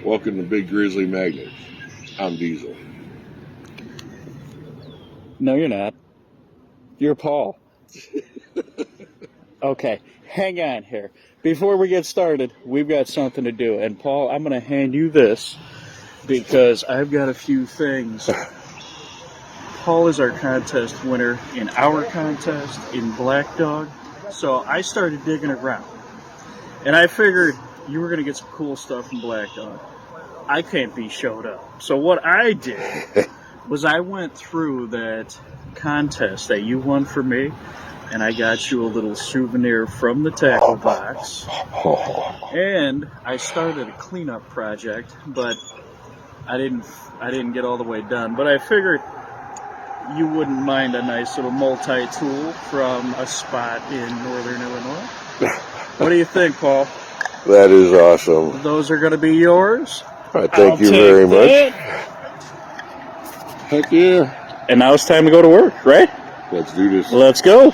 Welcome to Big Grizzly Magnet. I'm Diesel. No, you're not. You're Paul. Okay, hang on here. Before we get started, we've got something to do. And Paul, I'm going to hand you this because I've got a few things. Paul is our contest winner in our contest in Black Dog. So I started digging around. And I figured you were going to get some cool stuff from Black Dog. I can't be showed up. So what I did was I went through that contest that you won for me, and I got you a little souvenir from the tackle box. And I started a cleanup project, but I didn't get all the way done. But I figured you wouldn't mind a nice little multi-tool from a spot in northern Illinois. What do you think, Paul? That is awesome. Those are going to be yours. All right, thank you very much. Heck yeah. And now it's time to go to work, right? Let's do this. Let's go.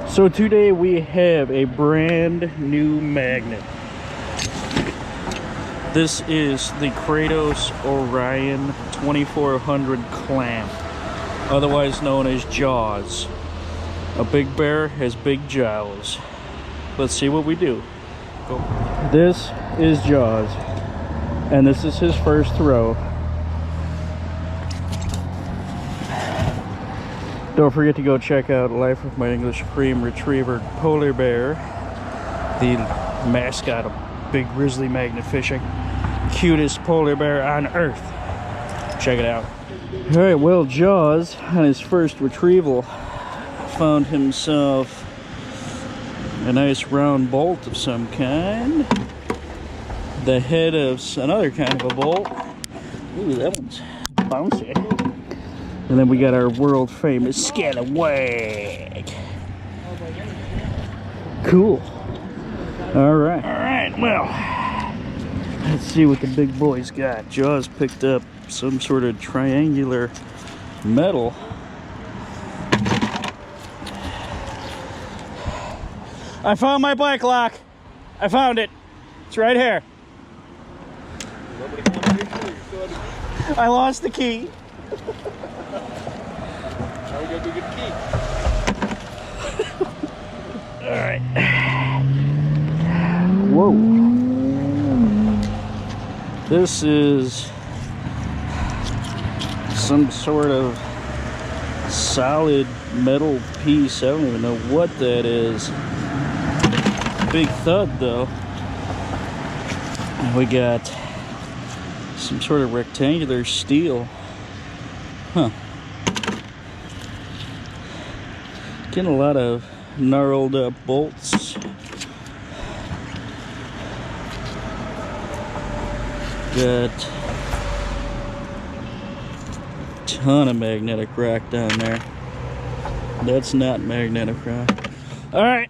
So today we have a brand new magnet. This is the Kratos Orion 2400 Clamp, otherwise known as Jaws. A big bear has big jaws. Let's see what we do. Go. This is Jaws, and this is his first throw. Don't forget to go check out Life of My English Supreme Retriever Polar Bear, the mascot of Big Grizzly Magnet Fishing. Cutest polar bear on earth. Check it out. Alright, well, Jaws, on his first retrieval, found himself a nice round bolt of some kind. The head of another kind of a bolt. Ooh, that one's bouncy. And then we got our world famous scallywag. Cool. Alright, well, let's see what the big boy's got. Jaws picked up some sort of triangular metal. I found my bike lock. I found it. It's right here. I lost the key. Now we gotta go get the key. All right. Whoa. This is some sort of solid metal piece. I don't even know what that is. Big thud though. And we got some sort of rectangular steel. Huh. Getting a lot of gnarled up bolts. Got a ton of magnetic rock down there. That's not magnetic rock. All right,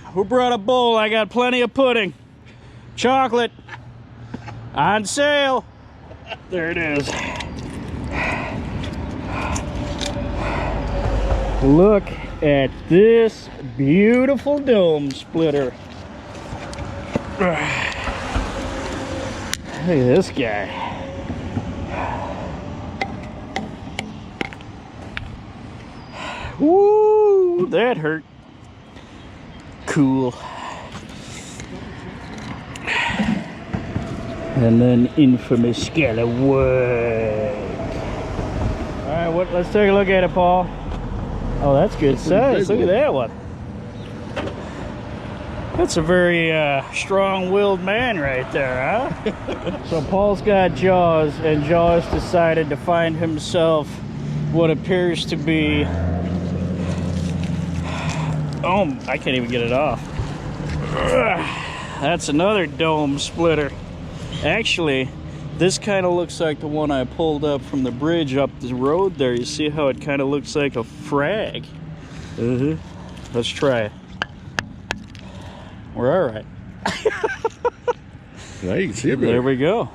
who brought a bowl? I got plenty of pudding. Chocolate on sale. There it is. Look at this beautiful dome splitter. Look at this guy. Woo, that hurt. Cool. And then infamous scallywag. Alright, let's take a look at it, Paul. Oh, that's good size. Look at that one. That's a very strong-willed man right there, huh? So Paul's got Jaws, and Jaws decided to find himself what appears to be... Oh, I can't even get it off. That's another dome splitter. Actually, this kind of looks like the one I pulled up from the bridge up the road there. You see how it kind of looks like a frag? Let's try it. We're all right. Now you can see it better. There we go.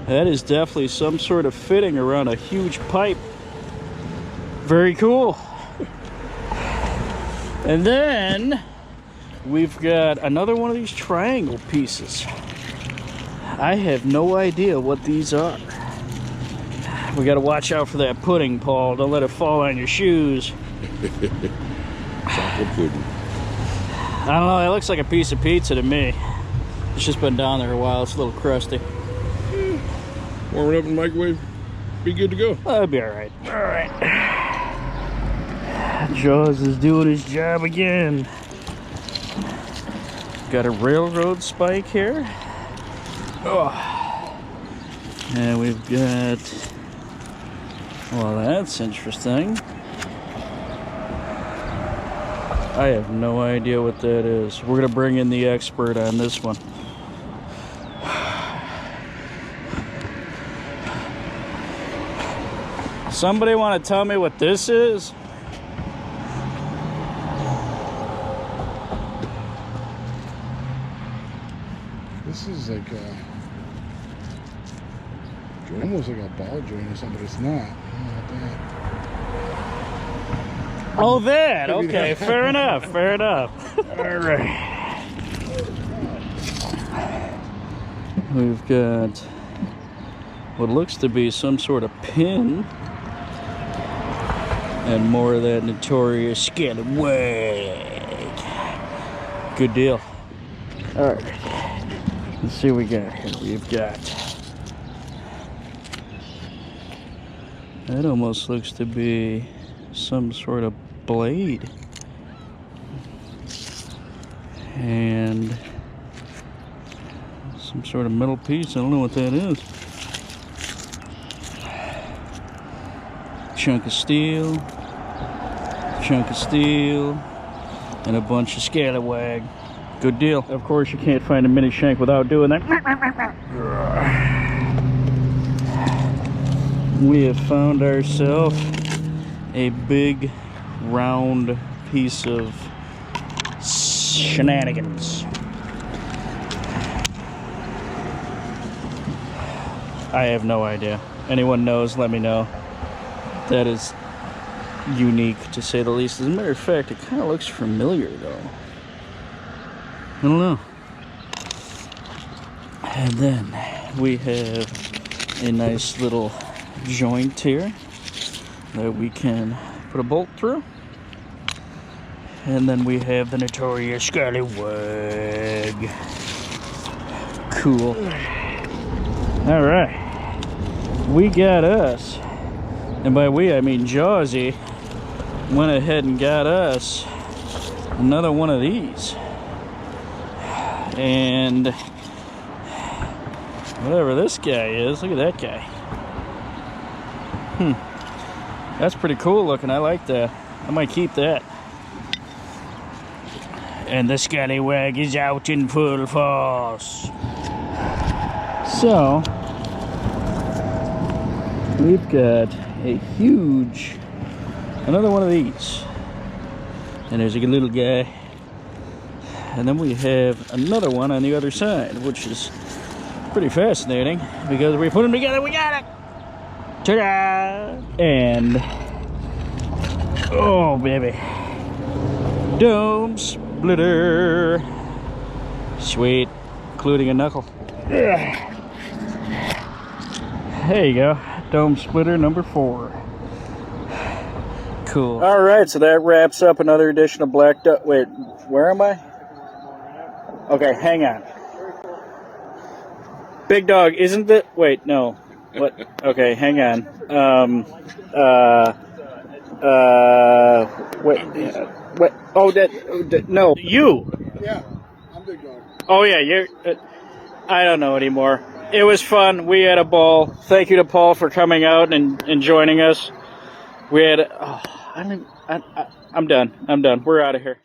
That is definitely some sort of fitting around a huge pipe. Very cool. And then we've got another one of these triangle pieces. I have no idea what these are. We got to watch out for that pudding, Paul. Don't let it fall on your shoes. Chocolate pudding. I don't know. It looks like a piece of pizza to me. It's just been down there a while. It's a little crusty. Warm it up in the microwave. Be good to go. That'll be all right. All right. Jaws is doing his job again. Got a railroad spike here. Oh. And we've got... Well, that's interesting. I have no idea what that is. We're going to bring in the expert on this one. Somebody want to tell me what this is? This is like almost like a ball joint or something, but it's not. Oh, that. Okay, fair enough. Fair enough. All right. We've got what looks to be some sort of pin and more of that notorious scallywag. Good deal. All right. Let's see what we got here. We've got... That almost looks to be some sort of blade. And some sort of metal piece. I don't know what that is. Chunk of steel, and a bunch of scallywag. Good deal. Of course, you can't find a mini shank without doing that. We have found ourselves a big, round piece of shenanigans. I have no idea. Anyone knows, let me know. That is unique, to say the least. As a matter of fact, it kind of looks familiar, though. I don't know. And then we have a nice little joint here that we can put a bolt through. And then we have the notorious scallywag. Cool. All right. We got us. And by we, I mean Jawsy went ahead and got us another one of these. And whatever this guy is, look at that guy. That's pretty cool looking. I like that. I might keep that. And the scallywag is out in full force. So, we've got a huge, another one of these, and there's a little guy, and then we have another one on the other side, which is pretty fascinating because we put them together, we got it. Ta-da! And oh baby, dome splitter, sweet, including a knuckle. There you go. Dome splitter number 4. Cool. All right, so that wraps up another edition of Black Duck. Wait, where am I? Okay, hang on. Big dog, isn't it? Wait, no. What? Okay, hang on. Wait. What? Oh, that. No, you. Yeah, I'm Big Dog. Oh yeah, you're. I don't know anymore. It was fun. We had a ball. Thank you to Paul for coming out and joining us. We had. Oh, I'm done. We're out of here.